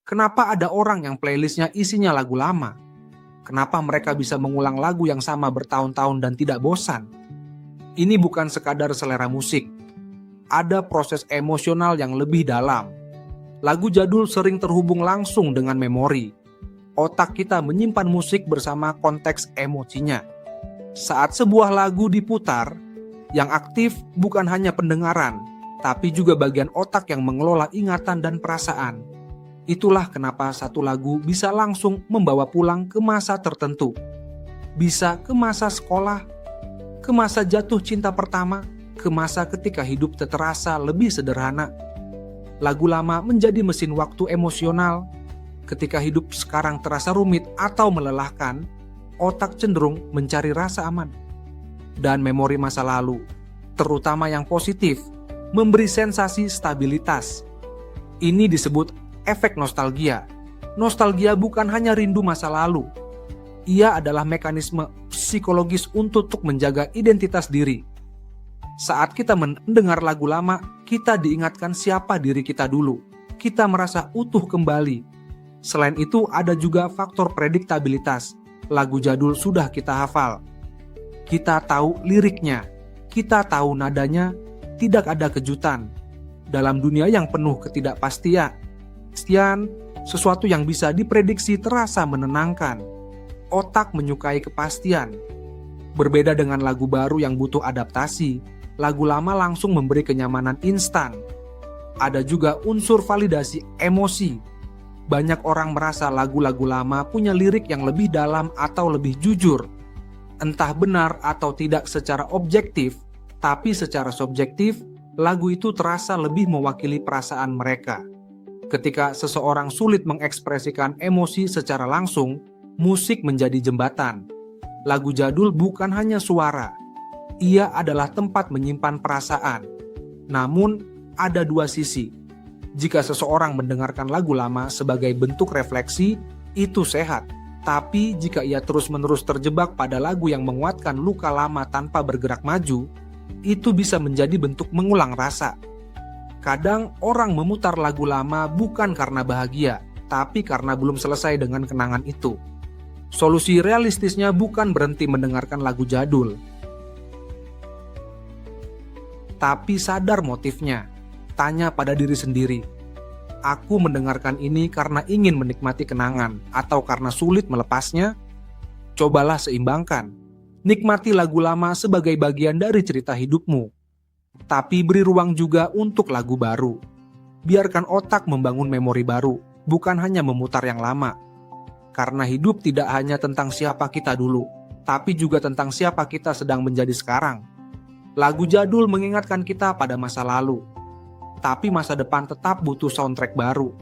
Kenapa ada orang yang playlistnya isinya lagu lama? Kenapa mereka bisa mengulang lagu yang sama bertahun-tahun dan tidak bosan? Ini bukan sekadar selera musik. Ada proses emosional yang lebih dalam. Lagu jadul sering terhubung langsung dengan memori. Otak kita menyimpan musik bersama konteks emosinya. Saat sebuah lagu diputar, yang aktif bukan hanya pendengaran, tapi juga bagian otak yang mengelola ingatan dan perasaan. Itulah kenapa satu lagu bisa langsung membawa pulang ke masa tertentu. Bisa ke masa sekolah, ke masa jatuh cinta pertama, ke masa ketika hidup terasa lebih sederhana. Lagu lama menjadi mesin waktu emosional. Ketika hidup sekarang terasa rumit atau melelahkan, otak cenderung mencari rasa aman. Dan memori masa lalu, terutama yang positif, memberi sensasi stabilitas. Ini disebut efek nostalgia. Nostalgia bukan hanya rindu masa lalu. Ia adalah mekanisme psikologis untuk menjaga identitas diri. Saat kita mendengar lagu lama, kita diingatkan siapa diri kita dulu. Kita merasa utuh kembali. Selain itu, ada juga faktor prediktabilitas. Lagu jadul sudah kita hafal. Kita tahu liriknya, kita tahu nadanya, tidak ada kejutan. Dalam dunia yang penuh ketidakpastian, sesuatu yang bisa diprediksi terasa menenangkan. Otak menyukai kepastian. Berbeda dengan lagu baru yang butuh adaptasi, lagu lama langsung memberi kenyamanan instan. Ada juga unsur validasi emosi. Banyak orang merasa lagu-lagu lama punya lirik yang lebih dalam atau lebih jujur. Entah benar atau tidak secara objektif, tapi secara subjektif, lagu itu terasa lebih mewakili perasaan mereka. Ketika seseorang sulit mengekspresikan emosi secara langsung, musik menjadi jembatan. Lagu jadul bukan hanya suara, ia adalah tempat menyimpan perasaan. Namun, ada dua sisi. Jika seseorang mendengarkan lagu lama sebagai bentuk refleksi, itu sehat. Tapi jika ia terus-menerus terjebak pada lagu yang menguatkan luka lama tanpa bergerak maju, itu bisa menjadi bentuk mengulang rasa. Kadang orang memutar lagu lama bukan karena bahagia, tapi karena belum selesai dengan kenangan itu. Solusi realistisnya bukan berhenti mendengarkan lagu jadul, tapi sadar motifnya. Tanya pada diri sendiri, aku mendengarkan ini karena ingin menikmati kenangan atau karena sulit melepasnya? Cobalah seimbangkan. Nikmati lagu lama sebagai bagian dari cerita hidupmu, tapi beri ruang juga untuk lagu baru. Biarkan otak membangun memori baru, bukan hanya memutar yang lama. Karena hidup tidak hanya tentang siapa kita dulu, tapi juga tentang siapa kita sedang menjadi sekarang. Lagu jadul mengingatkan kita pada masa lalu, tapi masa depan tetap butuh soundtrack baru.